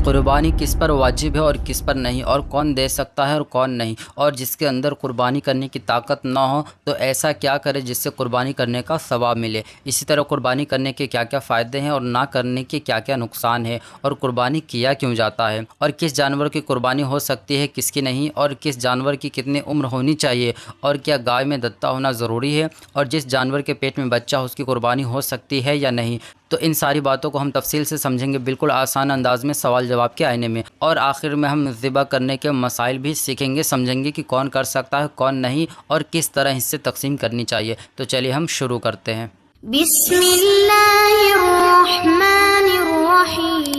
قربانی کس پر واجب ہے اور کس پر نہیں، اور کون دے سکتا ہے اور کون نہیں، اور جس کے اندر قربانی کرنے کی طاقت نہ ہو تو ایسا کیا کرے جس سے قربانی کرنے کا ثواب ملے۔ اسی طرح قربانی کرنے کے کیا کیا فائدے ہیں اور نہ کرنے کے کیا کیا نقصان ہے، اور قربانی کیا کیوں جاتا ہے، اور کس جانور کی قربانی ہو سکتی ہے کس کی نہیں، اور کس جانور کی کتنی عمر ہونی چاہیے، اور کیا گائے میں دتا ہونا ضروری ہے، اور جس جانور کے پیٹ میں بچہ ہو اس کی قربانی ہو سکتی ہے یا نہیں۔ تو ان ساری باتوں کو ہم تفصیل سے سمجھیں گے، بالکل آسان انداز میں سوال جواب کے آئینے میں، اور آخر میں ہم ذبح کرنے کے مسائل بھی سیکھیں گے، سمجھیں گے کہ کون کر سکتا ہے کون نہیں، اور کس طرح حصے تقسیم کرنی چاہیے۔ تو چلیے ہم شروع کرتے ہیں۔ بسم اللہ الرحمن الرحیم۔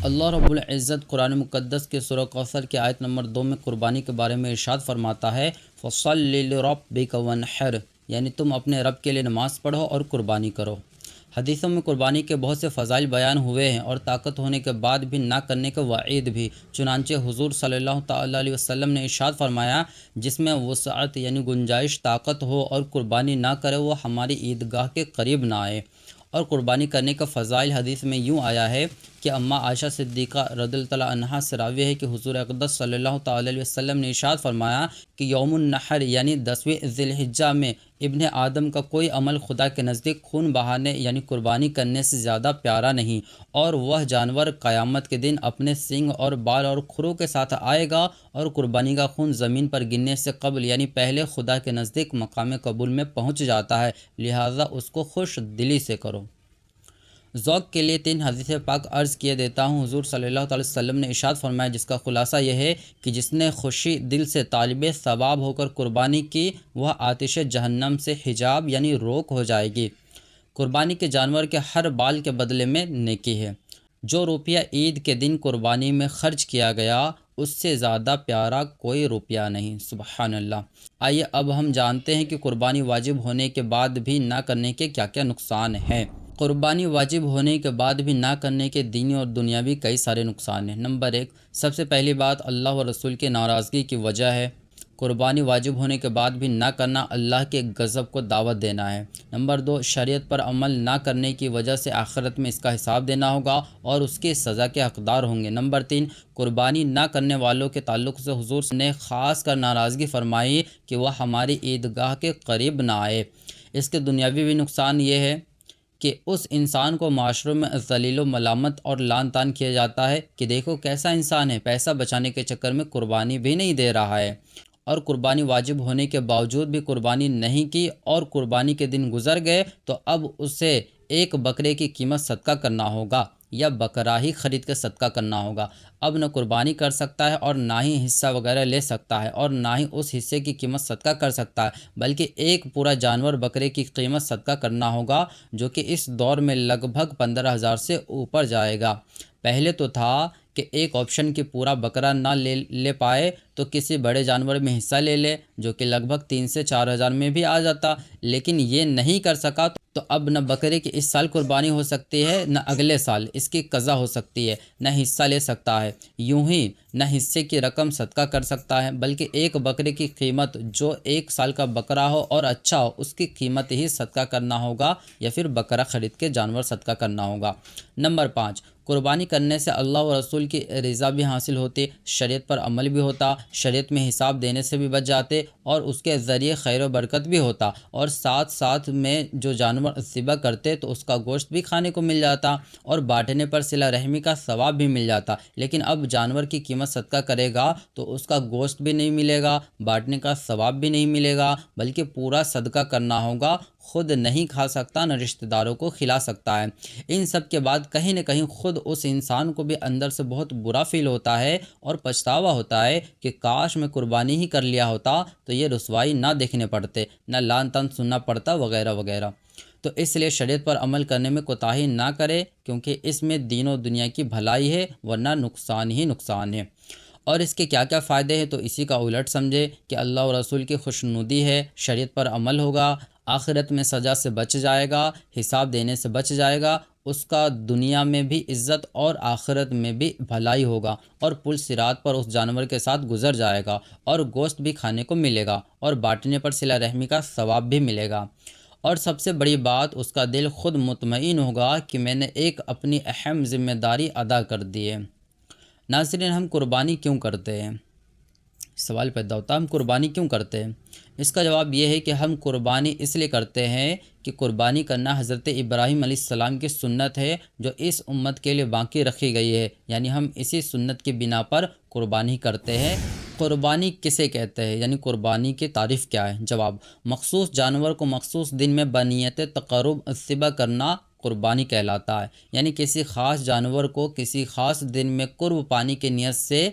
اللہ رب العزت قرآن مقدس کے سورہ کوثر کی آیت نمبر 2 میں قربانی کے بارے میں ارشاد فرماتا ہے، فَصَلِّ لِرَبِّكَ وَانْحَرْ، یعنی تم اپنے رب کے لیے نماز پڑھو اور قربانی کرو۔ حدیثوں میں قربانی کے بہت سے فضائل بیان ہوئے ہیں، اور طاقت ہونے کے بعد بھی نہ کرنے کے وعید بھی۔ چنانچہ حضور صلی اللہ تعالیٰ علیہ وسلم نے ارشاد فرمایا، جس میں وسعت یعنی گنجائش طاقت ہو اور قربانی نہ کرے وہ ہماری عیدگاہ کے قریب نہ آئے۔ اور قربانی کرنے کا فضائل حدیث میں یوں آیا ہے کہ اماں عائشہ صدیقہ رضی اللہ تعالیٰ عنہا سے راوی ہے کہ حضور اقدس صلی اللہ تعالیٰ علیہ وسلم نے ارشاد فرمایا کہ یوم النحر یعنی 10ویں ذی الحجہ میں ابن آدم کا کوئی عمل خدا کے نزدیک خون بہانے یعنی قربانی کرنے سے زیادہ پیارا نہیں، اور وہ جانور قیامت کے دن اپنے سینگ اور بال اور کھروں کے ساتھ آئے گا، اور قربانی کا خون زمین پر گرنے سے قبل یعنی پہلے خدا کے نزدیک مقام قبول میں پہنچ جاتا ہے، لہٰذا اس کو خوش دلی سے کرو۔ ذوق کے لیے 3 حدیث پاک عرض کیے دیتا ہوں۔ حضور صلی اللہ تعالی وسلم نے ارشاد فرمایا، جس کا خلاصہ یہ ہے کہ جس نے خوشی دل سے طالب ثواب ہو کر قربانی کی وہ آتش جہنم سے حجاب یعنی روک ہو جائے گی۔ قربانی کے جانور کے ہر بال کے بدلے میں نیکی ہے۔ جو روپیہ عید کے دن قربانی میں خرچ کیا گیا اس سے زیادہ پیارا کوئی روپیہ نہیں۔ سبحان اللہ۔ آئیے اب ہم جانتے ہیں کہ قربانی واجب ہونے کے بعد بھی نہ کرنے کے کیا کیا نقصان ہیں۔ قربانی واجب ہونے کے بعد بھی نہ کرنے کے دینی اور دنیاوی کئی سارے نقصان ہیں۔ نمبر 1، سب سے پہلی بات اللہ و رسول کی ناراضگی کی وجہ ہے۔ قربانی واجب ہونے کے بعد بھی نہ کرنا اللہ کے غضب کو دعوت دینا ہے۔ نمبر 2، شریعت پر عمل نہ کرنے کی وجہ سے آخرت میں اس کا حساب دینا ہوگا اور اس کی سزا کے حقدار ہوں گے۔ نمبر 3، قربانی نہ کرنے والوں کے تعلق سے حضور نے خاص کر ناراضگی فرمائی کہ وہ ہماری عیدگاہ کے قریب نہ آئے۔ اس کے دنیاوی بھی نقصان یہ ہے کہ اس انسان کو معاشروں میں ذلیل و ملامت اور لعن طعن کیا جاتا ہے کہ دیکھو کیسا انسان ہے، پیسہ بچانے کے چکر میں قربانی بھی نہیں دے رہا ہے، اور قربانی واجب ہونے کے باوجود بھی قربانی نہیں کی، اور قربانی کے دن گزر گئے تو اب اسے ایک بکرے کی قیمت صدقہ کرنا ہوگا یا بکرا ہی خرید کے صدقہ کرنا ہوگا۔ اب نہ قربانی کر سکتا ہے اور نہ ہی حصہ وغیرہ لے سکتا ہے، اور نہ ہی اس حصے کی قیمت صدقہ کر سکتا ہے، بلکہ ایک پورا جانور بکرے کی قیمت صدقہ کرنا ہوگا، جو کہ اس دور میں لگ بھگ 15,000 سے اوپر جائے گا۔ پہلے تو تھا کہ ایک آپشن کی پورا بکرا نہ لے پائے تو کسی بڑے جانور میں حصہ لے لے، جو کہ لگ بھگ 3 سے 4,000 میں بھی آ جاتا، لیکن یہ نہیں کر سکا تو اب نہ بکرے کی اس سال قربانی ہو سکتی ہے، نہ اگلے سال اس کی قضا ہو سکتی ہے، نہ حصہ لے سکتا ہے، یوں ہی نہ حصے کی رقم صدقہ کر سکتا ہے، بلکہ ایک بکرے کی قیمت جو 1 سال کا بکرا ہو اور اچھا ہو اس کی قیمت ہی صدقہ کرنا ہوگا، یا پھر بکرا خرید کے جانور صدقہ کرنا ہوگا۔ نمبر 5، قربانی کرنے سے اللہ و رسول کی رضا بھی حاصل ہوتی، شریعت پر عمل بھی ہوتا، شریعت میں حساب دینے سے بھی بچ جاتے، اور اس کے ذریعے خیر و برکت بھی ہوتا، اور ساتھ ساتھ میں جو جانور ذبح کرتے تو اس کا گوشت بھی کھانے کو مل جاتا، اور بانٹنے پر صلہ رحمی کا ثواب بھی مل جاتا۔ لیکن اب جانور کی قیمت صدقہ کرے گا تو اس کا گوشت بھی نہیں ملے گا، بانٹنے کا ثواب بھی نہیں ملے گا، بلکہ پورا صدقہ کرنا ہوگا، خود نہیں کھا سکتا نہ رشتہ داروں کو کھلا سکتا ہے۔ ان سب کے بعد کہیں نہ کہیں خود اس انسان کو بھی اندر سے بہت برا فیل ہوتا ہے اور پچھتاوا ہوتا ہے کہ کاش میں قربانی ہی کر لیا ہوتا تو یہ رسوائی نہ دیکھنے پڑتے، نہ لعن طعن سننا پڑتا وغیرہ وغیرہ۔ تو اس لیے شریعت پر عمل کرنے میں کوتاہی نہ کرے، کیونکہ اس میں دین و دنیا کی بھلائی ہے، ورنہ نقصان ہی نقصان ہے۔ اور اس کے کیا کیا فائدے ہیں تو اسی کا الٹ سمجھے کہ اللہ و رسول کی خوشنودی ہے، شریعت پر عمل ہوگا، آخرت میں سزا سے بچ جائے گا، حساب دینے سے بچ جائے گا، اس کا دنیا میں بھی عزت اور آخرت میں بھی بھلائی ہوگا، اور پل صراط پر اس جانور کے ساتھ گزر جائے گا، اور گوشت بھی کھانے کو ملے گا، اور بانٹنے پر صلہ رحمی کا ثواب بھی ملے گا۔ اور سب سے بڑی بات اس کا دل خود مطمئن ہوگا کہ میں نے ایک اپنی اہم ذمہ داری ادا کر دی ہے۔ ناظرین، ہم قربانی کیوں کرتے ہیں؟ سوال پیدا ہوتا ہے، ہم قربانی کیوں کرتے ہیں؟ اس کا جواب یہ ہے کہ ہم قربانی اس لیے کرتے ہیں کہ قربانی کرنا حضرت ابراہیم علیہ السلام کی سنت ہے جو اس امت کے لیے باقی رکھی گئی ہے، یعنی ہم اسی سنت کی بنا پر قربانی کرتے ہیں۔ قربانی کسے کہتے ہیں، یعنی قربانی کی تعریف کیا ہے؟ جواب: مخصوص جانور کو مخصوص دن میں بنیت تقرب ذبح کرنا قربانی کہلاتا ہے، یعنی کسی خاص جانور کو کسی خاص دن میں قرب پانے کی نیت سے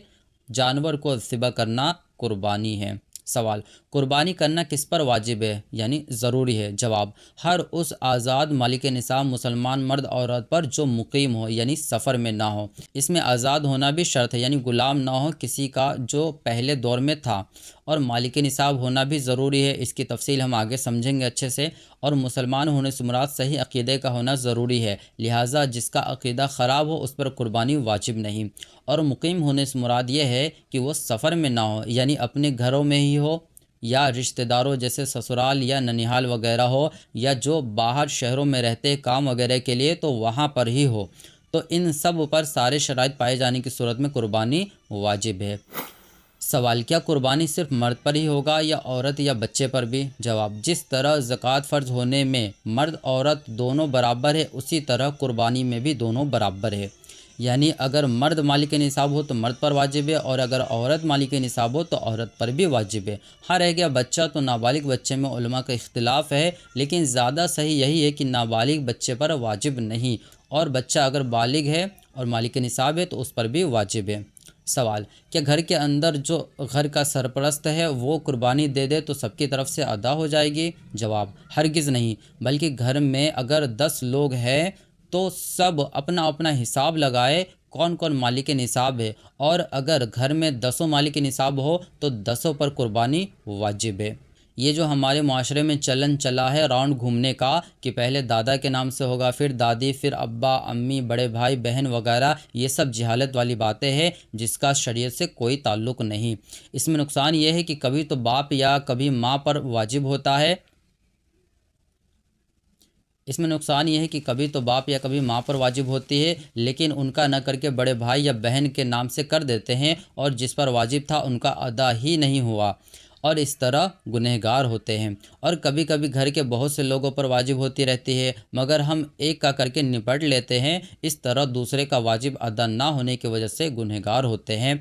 جانور کو ذبح کرنا قربانی ہے۔ سوال: قربانی کرنا کس پر واجب ہے، یعنی ضروری ہے؟ جواب: ہر اس آزاد مالک نصاب مسلمان مرد عورت پر جو مقیم ہو، یعنی سفر میں نہ ہو۔ اس میں آزاد ہونا بھی شرط ہے، یعنی غلام نہ ہو کسی کا جو پہلے دور میں تھا، اور مالک نصاب ہونا بھی ضروری ہے۔ اس کی تفصیل ہم آگے سمجھیں گے اچھے سے۔ اور مسلمان ہونے سے مراد صحیح عقیدے کا ہونا ضروری ہے، لہٰذا جس کا عقیدہ خراب ہو اس پر قربانی واجب نہیں۔ اور مقیم ہونے سے مراد یہ ہے کہ وہ سفر میں نہ ہو، یعنی اپنے گھروں میں ہی ہو، یا رشتہ داروں جیسے سسرال یا ننیحال وغیرہ ہو، یا جو باہر شہروں میں رہتے کام وغیرہ کے لیے تو وہاں پر ہی ہو۔ تو ان سب پر سارے شرائط پائے جانے کی صورت میں قربانی واجب ہے۔ سوال: کیا قربانی صرف مرد پر ہی ہوگا یا عورت یا بچے پر بھی؟ جواب: جس طرح زکوٰۃ فرض ہونے میں مرد عورت دونوں برابر ہے، اسی طرح قربانی میں بھی دونوں برابر ہے، یعنی اگر مرد مالک نصاب ہو تو مرد پر واجب ہے، اور اگر عورت مالک نصاب ہو تو عورت پر بھی واجب ہے۔ ہاں، رہ گیا بچہ، تو نابالغ بچے میں علماء کا اختلاف ہے، لیکن زیادہ صحیح یہی ہے کہ نابالغ بچے پر واجب نہیں، اور بچہ اگر بالغ ہے اور مالک نصاب ہے تو اس پر بھی واجب ہے۔ سوال: کیا گھر کے اندر جو گھر کا سرپرست ہے وہ قربانی دے دے تو سب کی طرف سے ادا ہو جائے گی؟ جواب: ہرگز نہیں، بلکہ گھر میں اگر 10 لوگ ہیں تو سب اپنا اپنا حساب لگائے کون کون مالک نصاب ہے، اور اگر گھر میں 10 مالک نصاب ہو تو 10 پر قربانی واجب ہے۔ یہ جو ہمارے معاشرے میں چلن چلا ہے راؤنڈ گھومنے کا کہ پہلے دادا کے نام سے ہوگا، پھر دادی، پھر ابا، امی، بڑے بھائی بہن وغیرہ، یہ سب جہالت والی باتیں ہیں جس کا شریعت سے کوئی تعلق نہیں۔ اس میں نقصان یہ ہے کہ کبھی تو باپ یا کبھی ماں پر واجب ہوتا ہے، لیکن ان کا نہ کر کے بڑے بھائی یا بہن کے نام سے کر دیتے ہیں، اور جس پر واجب تھا ان کا ادا ہی نہیں ہوا، اور اس طرح گنہگار ہوتے ہیں۔ اور کبھی کبھی گھر کے بہت سے لوگوں پر واجب ہوتی رہتی ہے، مگر ہم ایک کا کر کے نپٹ لیتے ہیں، اس طرح دوسرے کا واجب ادا نہ ہونے کی وجہ سے گنہگار ہوتے ہیں۔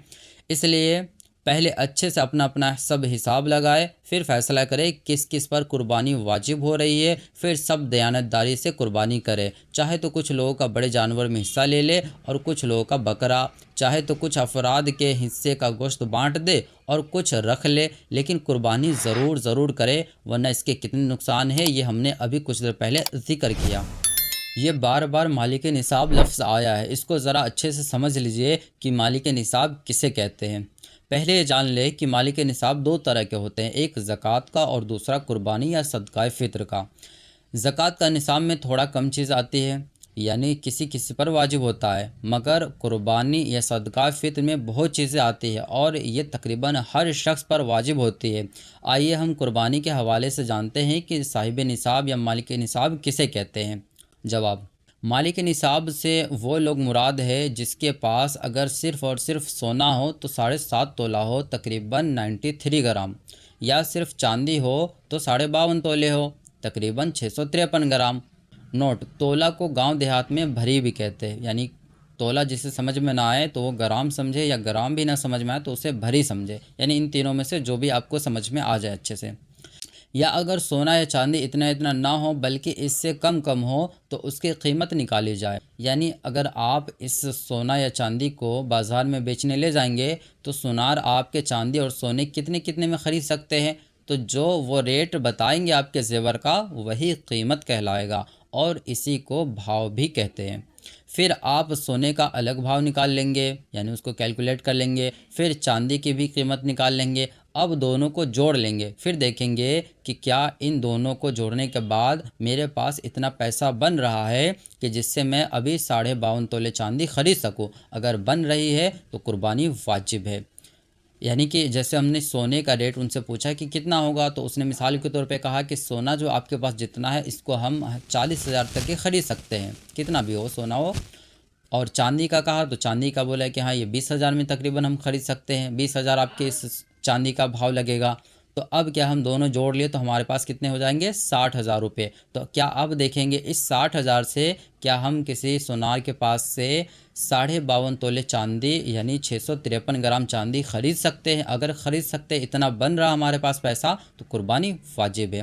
اس لیے پہلے اچھے سے اپنا اپنا سب حساب لگائے، پھر فیصلہ کرے کس کس پر قربانی واجب ہو رہی ہے، پھر سب دیانتداری سے قربانی کرے۔ چاہے تو کچھ لوگوں کا بڑے جانور میں حصہ لے لے اور کچھ لوگوں کا بکرا، چاہے تو کچھ افراد کے حصے کا گوشت بانٹ دے اور کچھ رکھ لے، لیکن قربانی ضرور کرے، ورنہ اس کے کتنے نقصان ہیں یہ ہم نے ابھی کچھ دیر پہلے ذکر کیا۔ یہ بار بار مالک نصاب لفظ آیا ہے، اس کو ذرا اچھے سے سمجھ لیجئے کہ مالک نصاب کسے کہتے ہیں۔ پہلے یہ جان لے کہ مالک نصاب 2 طرح کے ہوتے ہیں، ایک زکوٰۃ کا اور دوسرا قربانی یا صدقہ فطر کا۔ زکوٰۃ کا نصاب میں تھوڑا کم چیز آتی ہے، یعنی کسی پر واجب ہوتا ہے، مگر قربانی یا صدقہ فطر میں بہت چیزیں آتی ہیں اور یہ تقریباً ہر شخص پر واجب ہوتی ہے۔ آئیے ہم قربانی کے حوالے سے جانتے ہیں کہ صاحب نصاب یا مالک نصاب کسے کہتے ہیں۔ جواب: مالک نصاب سے وہ لوگ مراد ہے جس کے پاس اگر صرف اور صرف سونا ہو تو 7.5 تولہ ہو، تقریباً 93 گرام، یا صرف چاندی ہو تو 52.5 تولے ہو، تقریباً 653 گرام۔ نوٹ: تولہ کو گاؤں دیہات میں بھری بھی کہتے ہیں، یعنی تولہ جسے سمجھ میں نہ آئے تو وہ گرام سمجھے، یا گرام بھی نہ سمجھ میں آئے تو اسے بھری سمجھے، یعنی ان تینوں میں سے جو بھی آپ کو سمجھ میں آ جائے اچھے سے۔ یا اگر سونا یا چاندی اتنا نہ ہو بلکہ اس سے کم ہو تو اس کی قیمت نکالی جائے، یعنی اگر آپ اس سونا یا چاندی کو بازار میں بیچنے لے جائیں گے تو سونار آپ کے چاندی اور سونے کتنے میں خرید سکتے ہیں، تو جو وہ ریٹ بتائیں گے آپ کے زیور کا وہی قیمت کہلائے گا، اور اسی کو بھاؤ بھی کہتے ہیں۔ پھر آپ سونے کا الگ بھاؤ نکال لیں گے، یعنی اس کو کیلکولیٹ کر لیں گے، پھر چاندی کی بھی قیمت نکال لیں گے، اب دونوں کو جوڑ لیں گے، پھر دیکھیں گے کہ کیا ان دونوں کو جوڑنے کے بعد میرے پاس اتنا پیسہ بن رہا ہے کہ جس سے میں ابھی 52.5 تولے چاندی خرید سکوں۔ اگر بن رہی ہے تو قربانی واجب ہے۔ یعنی کہ جیسے ہم نے سونے کا ریٹ ان سے پوچھا کہ کتنا ہوگا، تو اس نے مثال کے طور پہ کہا کہ سونا جو آپ کے پاس جتنا ہے اس کو ہم 40,000 تک کے خرید سکتے ہیں، کتنا بھی ہو سونا ہو۔ اور چاندی کا کہا تو چاندی کا بولا کہ ہاں یہ 20,000 میں تقریباً ہم خرید سکتے ہیں، 20,000 آپ کے اس چاندی کا بھاؤ لگے گا۔ تو اب کیا ہم دونوں جوڑ لیے تو ہمارے پاس کتنے ہو جائیں گے؟ 60,000 روپے۔ تو کیا اب دیکھیں گے اس 60,000 سے کیا ہم کسی سونار کے پاس سے 52.5 تولے چاندی یعنی 653 گرام چاندی خرید سکتے ہیں؟ اگر خرید سکتے اتنا بن رہا ہمارے پاس پیسہ تو قربانی واجب ہے،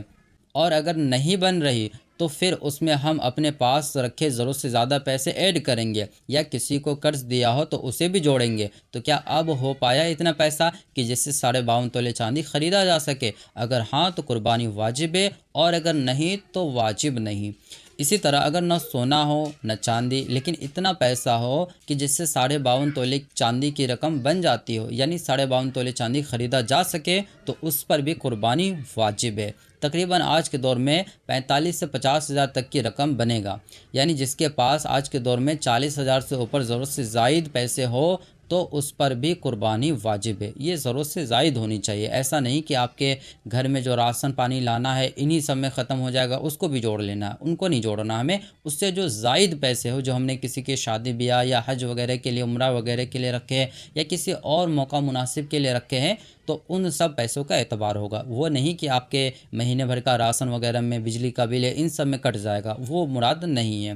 اور اگر نہیں بن رہی تو پھر اس میں ہم اپنے پاس رکھے ضرورت سے زیادہ پیسے ایڈ کریں گے، یا کسی کو قرض دیا ہو تو اسے بھی جوڑیں گے۔ تو کیا اب ہو پایا اتنا پیسہ کہ جس سے 52.5 تولے چاندی خریدا جا سکے؟ اگر ہاں تو قربانی واجب ہے، اور اگر نہیں تو واجب نہیں۔ اسی طرح اگر نہ سونا ہو نہ چاندی لیکن اتنا پیسہ ہو کہ جس سے 52.5 تولے چاندی کی رقم بن جاتی ہو، یعنی 52.5 تولے چاندی خریدا جا سکے، تو اس پر بھی قربانی واجب ہے۔ تقریباً آج کے دور میں 45 سے 50,000 تک کی رقم بنے گا، یعنی جس کے پاس آج کے دور میں 40,000 سے اوپر ضرورت سے زائد پیسے ہو تو اس پر بھی قربانی واجب ہے۔ یہ ضرورت سے زائد ہونی چاہیے، ایسا نہیں کہ آپ کے گھر میں جو راشن پانی لانا ہے انہی سب میں ختم ہو جائے گا اس کو بھی جوڑ لینا ہے، ان کو نہیں جوڑنا ہمیں۔ اس سے جو زائد پیسے ہو جو ہم نے کسی کے شادی بیاہ یا حج وغیرہ کے لیے، عمرہ وغیرہ کے لیے رکھے ہیں، یا کسی اور موقع مناسب کے لیے رکھے ہیں، تو ان سب پیسوں کا اعتبار ہوگا۔ وہ نہیں کہ آپ کے مہینے بھر کا راشن وغیرہ میں، بجلی کا بل ہے، ان سب میں کٹ جائے گا، وہ مراد نہیں ہے۔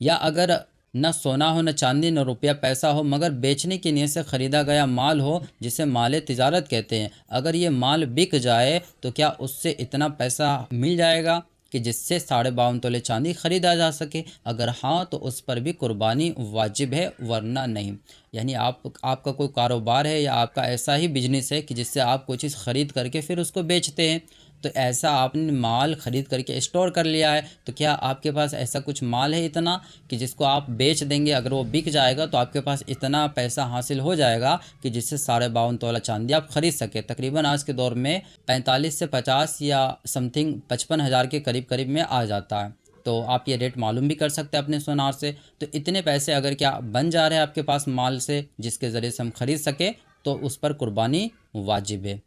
یا اگر نہ سونا ہو نہ چاندی نہ روپیہ پیسہ ہو مگر بیچنے کی نیت سے خریدا گیا مال ہو جسے مال تجارت کہتے ہیں، اگر یہ مال بک جائے تو کیا اس سے اتنا پیسہ مل جائے گا کہ جس سے 52.5 تولے چاندی خریدا جا سکے؟ اگر ہاں تو اس پر بھی قربانی واجب ہے، ورنہ نہیں۔ یعنی آپ کا کوئی کاروبار ہے یا آپ کا ایسا ہی بزنس ہے کہ جس سے آپ کوئی چیز خرید کر کے پھر اس کو بیچتے ہیں، تو ایسا آپ نے مال خرید کر کے اسٹور کر لیا ہے، تو کیا آپ کے پاس ایسا کچھ مال ہے اتنا کہ جس کو آپ بیچ دیں گے، اگر وہ بک جائے گا تو آپ کے پاس اتنا پیسہ حاصل ہو جائے گا کہ جس سے 52.5 تولہ چاندی آپ خرید سکے؟ تقریباً آج کے دور میں 45 سے 50 یا سم تھنگ 55,000 کے قریب میں آ جاتا ہے۔ تو آپ یہ ریٹ معلوم بھی کر سکتے ہیں اپنے سونار سے۔ تو اتنے پیسے اگر کیا بن جا رہے ہیں آپ کے پاس مال سے جس کے ذریعے سے ہم خرید سکے تو اس پر قربانی واجب ہے۔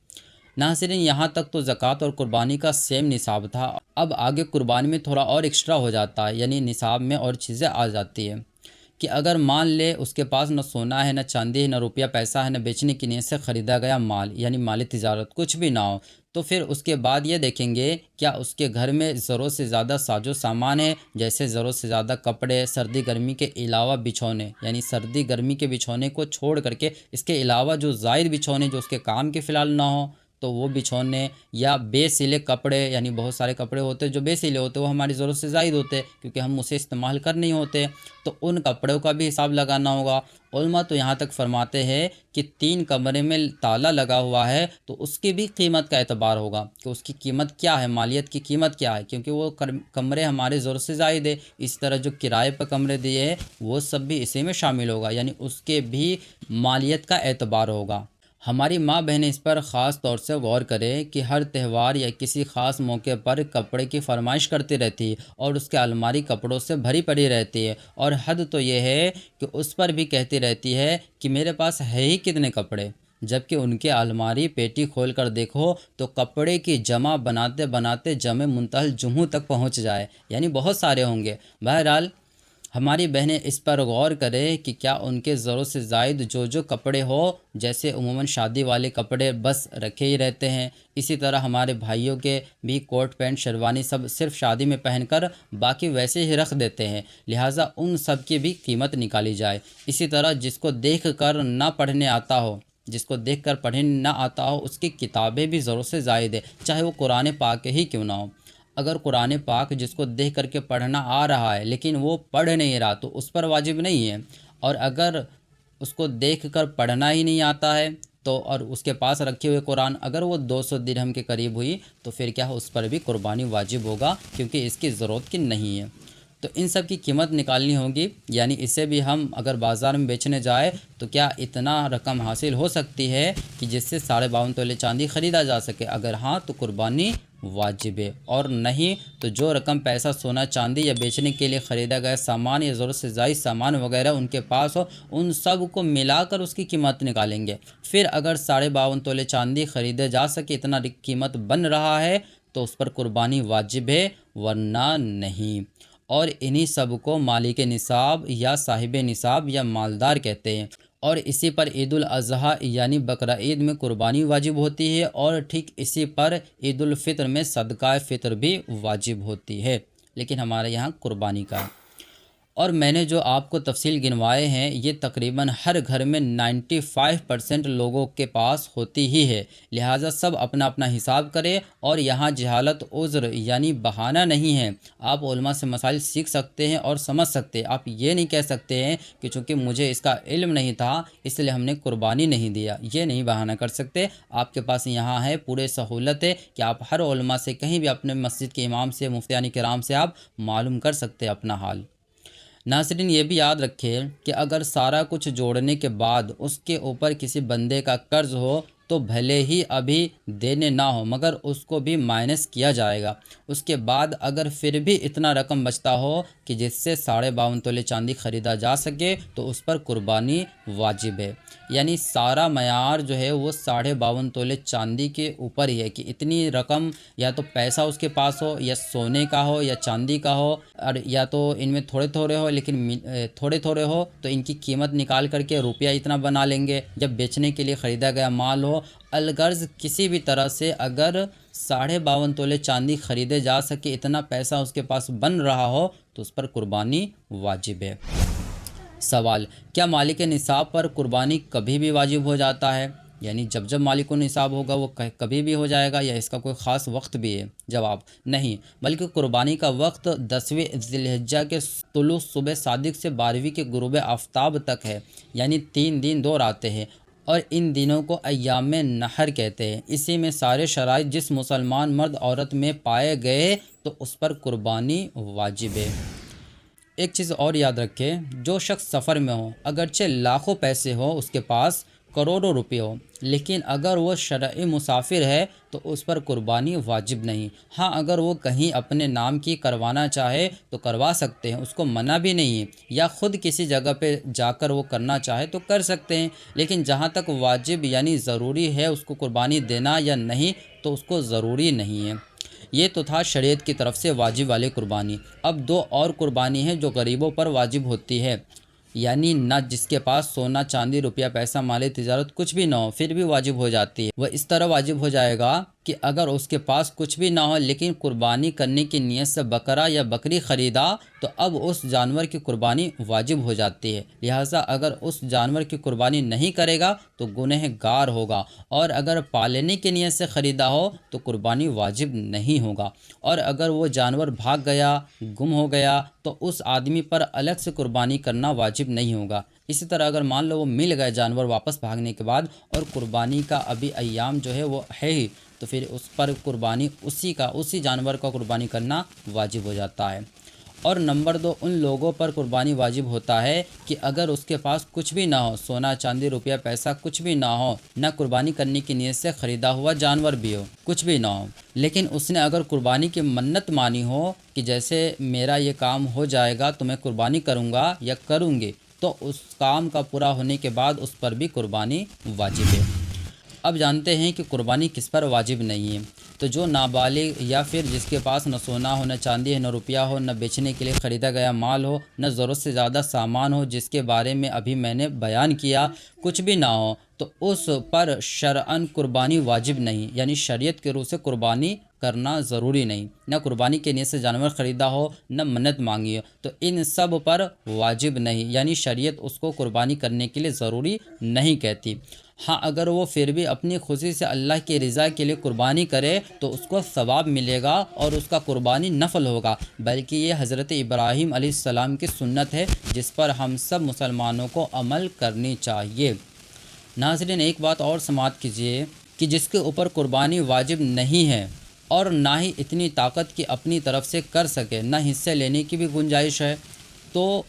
ناظرین، یہاں تک تو زکوٰۃ اور قربانی کا سیم نصاب تھا۔ اب آگے قربانی میں تھوڑا اور ایکسٹرا ہو جاتا ہے، یعنی نصاب میں اور چیزیں آ جاتی ہیں کہ اگر مان لے اس کے پاس نہ سونا ہے نہ چاندی ہے نہ روپیہ پیسہ ہے نہ بیچنے کی نیت سے خریدا گیا مال یعنی مال تجارت کچھ بھی نہ ہو، تو پھر اس کے بعد یہ دیکھیں گے کیا اس کے گھر میں ضرورت سے زیادہ ساز و سامان ہے، جیسے ضرورت سے زیادہ کپڑے، سردی گرمی کے علاوہ بچھونے، یعنی سردی گرمی کے بچھونے کو چھوڑ کر کے اس کے علاوہ جو زائد بچھونے جو اس کے کام کے فی الحال نہ ہو تو وہ بچھونے، یا بے سلے کپڑے، یعنی بہت سارے کپڑے ہوتے ہیں جو بے سلے ہوتے ہیں، وہ ہماری ضرورت سے زائد ہوتے ہیں کیونکہ ہم اسے استعمال کر نہیں ہوتے، تو ان کپڑوں کا بھی حساب لگانا ہوگا۔ علماء تو یہاں تک فرماتے ہیں کہ 3 کمرے میں تالا لگا ہوا ہے تو اس کی بھی قیمت کا اعتبار ہوگا کہ اس کی قیمت کیا ہے، مالیت کی قیمت کیا ہے، کیونکہ وہ کمرے ہمارے ضرورت سے زائد ہے۔ اس طرح جو کرائے پر کمرے دیے ہیں وہ سب بھی اسی میں شامل ہوگا، یعنی اس کے بھی مالیت کا اعتبار ہوگا۔ ہماری ماں بہنیں اس پر خاص طور سے غور کریں کہ ہر تہوار یا کسی خاص موقع پر کپڑے کی فرمائش کرتی رہتی ہے اور اس کے الماری کپڑوں سے بھری پڑی رہتی ہے، اور حد تو یہ ہے کہ اس پر بھی کہتی رہتی ہے کہ میرے پاس ہے ہی کتنے کپڑے، جبکہ ان کے الماری پیٹی کھول کر دیکھو تو کپڑے کی جمع بناتے بناتے جمع منتہل جموں تک پہنچ جائے، یعنی بہت سارے ہوں گے۔ بہرحال ہماری بہنیں اس پر غور کریں کہ کیا ان کے ضرورت سے زائد جو کپڑے ہو، جیسے عموماً شادی والے کپڑے بس رکھے ہی رہتے ہیں، اسی طرح ہمارے بھائیوں کے بھی کوٹ پینٹ شیروانی سب صرف شادی میں پہن کر باقی ویسے ہی رکھ دیتے ہیں، لہٰذا ان سب کی بھی قیمت نکالی جائے۔ اسی طرح جس کو دیکھ کر نہ پڑھنے آتا ہو، اس کی کتابیں بھی ضرورت سے زائد ہے، چاہے وہ قرآن پاک ہی کیوں نہ ہو۔ اگر قرآن پاک جس کو دیکھ کر کے پڑھنا آ رہا ہے لیکن وہ پڑھ نہیں رہا تو اس پر واجب نہیں ہے، اور اگر اس کو دیکھ کر پڑھنا ہی نہیں آتا ہے تو اور اس کے پاس رکھے ہوئے قرآن اگر وہ 200 درہم کے قریب ہوئی تو پھر کیا اس پر بھی قربانی واجب ہوگا کیونکہ اس کی ضرورت کی نہیں ہے۔ تو ان سب کی قیمت نکالنی ہوگی، یعنی اسے بھی ہم اگر بازار میں بیچنے جائے تو کیا اتنا رقم حاصل ہو سکتی ہے کہ جس سے 52.5 تولے چاندی خریدا جا سکے؟ اگر ہاں تو قربانی واجب ہے، اور نہیں تو جو رقم پیسہ سونا چاندی یا بیچنے کے لیے خریدا گیا سامان یا ضرورت سے زائد سامان وغیرہ ان کے پاس ہو، ان سب کو ملا کر اس کی قیمت نکالیں گے۔ پھر اگر 52.5 تولے چاندی خریدے جا سکے اتنا قیمت بن رہا ہے تو اس پر قربانی واجب ہے، ورنہ نہیں۔ اور انہی سب کو مالک نصاب یا صاحب نصاب یا مالدار کہتے ہیں۔ اور اسی پر عید الاضحیٰ یعنی بقرہ عید میں قربانی واجب ہوتی ہے، اور ٹھیک اسی پر عید الفطر میں صدقہ فطر بھی واجب ہوتی ہے، لیکن ہمارے یہاں قربانی کا ہے۔ اور میں نے جو آپ کو تفصیل گنوائے ہیں یہ تقریباً ہر گھر میں 95% لوگوں کے پاس ہوتی ہی ہے، لہٰذا سب اپنا اپنا حساب کرے، اور یہاں جہالت عذر یعنی بہانہ نہیں ہے۔ آپ علماء سے مسائل سیکھ سکتے ہیں اور سمجھ سکتے ہیں۔ آپ یہ نہیں کہہ سکتے ہیں کہ چونکہ مجھے اس کا علم نہیں تھا اس لیے ہم نے قربانی نہیں دیا، یہ نہیں بہانہ کر سکتے۔ آپ کے پاس یہاں ہے پورے سہولت ہے کہ آپ ہر علماء سے کہیں بھی اپنے مسجد کے امام سے مفتیان کرام سے آپ معلوم کر سکتے ہیں اپنا حال۔ ناظرین یہ بھی یاد رکھیں کہ اگر سارا کچھ جوڑنے کے بعد اس کے اوپر کسی بندے کا قرض ہو تو بھلے ہی ابھی دینے نہ ہو مگر اس کو بھی مائنس کیا جائے گا۔ اس کے بعد اگر پھر بھی اتنا رقم بچتا ہو کہ جس سے 52.5 تولے چاندی خریدا جا سکے تو اس پر قربانی واجب ہے۔ یعنی سارا معیار جو ہے وہ 52.5 تولے چاندی کے اوپر ہی ہے کہ اتنی رقم یا تو پیسہ اس کے پاس ہو یا سونے کا ہو یا چاندی کا ہو، اور یا تو ان میں تھوڑے تھوڑے ہو لیکن تھوڑے تھوڑے ہو تو ان کی قیمت نکال کر کے روپیہ اتنا بنا لیں گے۔ جب بیچنے کے لیے خریدا گیا مال ہو، الغرض کسی بھی طرح سے اگر 52.5 تولے چاندی خریدے جا سکے اتنا پیسہ اس کے پاس بن رہا ہو تو اس پر قربانی واجب ہے۔ سوال: کیا مالک نصاب پر قربانی کبھی بھی واجب ہو جاتا ہے؟ یعنی جب جب مالک نصاب ہوگا وہ کبھی بھی ہو جائے گا یا اس کا کوئی خاص وقت بھی ہے؟ جواب: نہیں، بلکہ قربانی کا وقت 10ویں ذی الحجہ کے طلوع صبح صادق سے 12ویں کے غروب آفتاب تک ہے، یعنی 3 دن 2 راتیں ہیں، اور ان دنوں کو ایام نحر کہتے ہیں۔ اسی میں سارے شرائط جس مسلمان مرد عورت میں پائے گئے تو اس پر قربانی واجب ہے۔ ایک چیز اور یاد رکھے، جو شخص سفر میں ہو اگرچہ لاکھوں پیسے ہو اس کے پاس، کروڑوں روپے ہو، لیکن اگر وہ شرعی مسافر ہے تو اس پر قربانی واجب نہیں۔ ہاں اگر وہ کہیں اپنے نام کی کروانا چاہے تو کروا سکتے ہیں، اس کو منع بھی نہیں ہے، یا خود کسی جگہ پہ جا کر وہ کرنا چاہے تو کر سکتے ہیں، لیکن جہاں تک واجب یعنی ضروری ہے اس کو قربانی دینا یا نہیں تو اس کو ضروری نہیں ہے۔ یہ تو تھا شریعت کی طرف سے واجب والی قربانی۔ اب 2 اور قربانی ہیں جو غریبوں پر واجب ہوتی ہے، یعنی نہ جس کے پاس سونا چاندی روپیہ پیسہ مال تجارت کچھ بھی نہ ہو پھر بھی واجب ہو جاتی ہے۔ وہ اس طرح واجب ہو جائے گا کہ اگر اس کے پاس کچھ بھی نہ ہو لیکن قربانی کرنے کی نیت سے بکرا یا بکری خریدا تو اب اس جانور کی قربانی واجب ہو جاتی ہے، لہٰذا اگر اس جانور کی قربانی نہیں کرے گا تو گنہ گار ہوگا، اور اگر پالنے کی نیت سے خریدا ہو تو قربانی واجب نہیں ہوگا، اور اگر وہ جانور بھاگ گیا گم ہو گیا تو اس آدمی پر الگ سے قربانی کرنا واجب نہیں ہوگا۔ اسی طرح اگر مان لو وہ مل گئے جانور واپس بھاگنے کے بعد اور قربانی کا ابھی ایام جو ہے وہ ہے ہی تو پھر اس پر قربانی اسی جانور کا قربانی کرنا واجب ہو جاتا ہے۔ اور نمبر 2، ان لوگوں پر قربانی واجب ہوتا ہے کہ اگر اس کے پاس کچھ بھی نہ ہو، سونا چاندی روپیہ پیسہ کچھ بھی نہ ہو، نہ قربانی کرنے کی نیت سے خریدا ہوا جانور بھی ہو، کچھ بھی نہ ہو، لیکن اس نے اگر قربانی کی منت مانی ہو کہ جیسے میرا یہ کام ہو جائے گا تو میں قربانی کروں گا یا کروں گی، تو اس کام کا پورا ہونے کے بعد اس پر بھی قربانی واجب ہے۔ اب جانتے ہیں کہ قربانی کس پر واجب نہیں ہے۔ تو جو نابالغ یا پھر جس کے پاس نہ سونا ہو، نہ چاندی ہے، نہ روپیہ ہو، نہ بیچنے کے لیے خریدا گیا مال ہو، نہ ضرورت سے زیادہ سامان ہو جس کے بارے میں ابھی میں نے بیان کیا، کچھ بھی نہ ہو تو اس پر شرعاً قربانی واجب نہیں، یعنی شریعت کے روح سے قربانی کرنا ضروری نہیں۔ نہ قربانی کے نیت سے جانور خریدا ہو، نہ منت مانگی ہو، تو ان سب پر واجب نہیں، یعنی شریعت اس کو قربانی کرنے کے لیے ضروری نہیں کہتی۔ ہاں اگر وہ پھر بھی اپنی خوشی سے اللہ کی رضا کے لیے قربانی کرے تو اس کو ثواب ملے گا اور اس کا قربانی نفل ہوگا، بلکہ یہ حضرت ابراہیم علیہ السلام کی سنت ہے جس پر ہم سب مسلمانوں کو عمل کرنی چاہیے۔ ناظرین ایک بات اور سماعت کیجیے کہ جس کے اوپر قربانی واجب نہیں ہے اور نہ ہی اتنی طاقت کی اپنی طرف سے کر سکے، نہ حصے لینے کی بھی گنجائش ہے، تو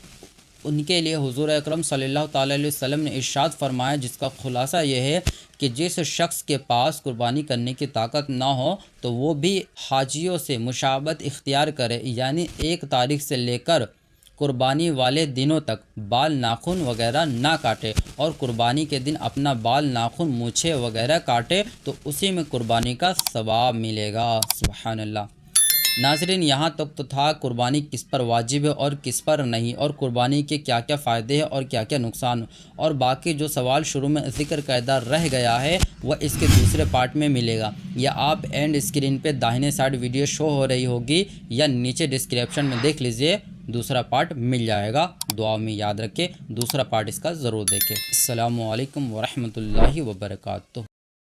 ان کے لیے حضور اکرم صلی اللہ تعالی علیہ وسلم نے ارشاد فرمایا، جس کا خلاصہ یہ ہے کہ جس شخص کے پاس قربانی کرنے کی طاقت نہ ہو تو وہ بھی حاجیوں سے مشابہت اختیار کرے، یعنی 1 تاریخ سے لے کر قربانی والے دنوں تک بال ناخن وغیرہ نہ کاٹے، اور قربانی کے دن اپنا بال ناخن مونچھے وغیرہ کاٹے تو اسی میں قربانی کا ثواب ملے گا۔ سبحان اللہ۔ ناظرین، یہاں تک تو تھا قربانی کس پر واجب ہے اور کس پر نہیں، اور قربانی کے کیا کیا فائدے ہیں اور کیا کیا نقصان، اور باقی جو سوال شروع میں ذکر قاعدہ رہ گیا ہے وہ اس کے دوسرے پارٹ میں ملے گا، یا آپ اینڈ اسکرین پہ داہنے سائڈ ویڈیو شو ہو رہی ہوگی، یا نیچے ڈسکرپشن میں دیکھ لیجئے، دوسرا پارٹ مل جائے گا۔ دعا میں یاد رکھے دوسرا پارٹ اس کا ضرور دیکھیں۔ السلام علیکم ورحمۃ اللہ وبرکاتہ۔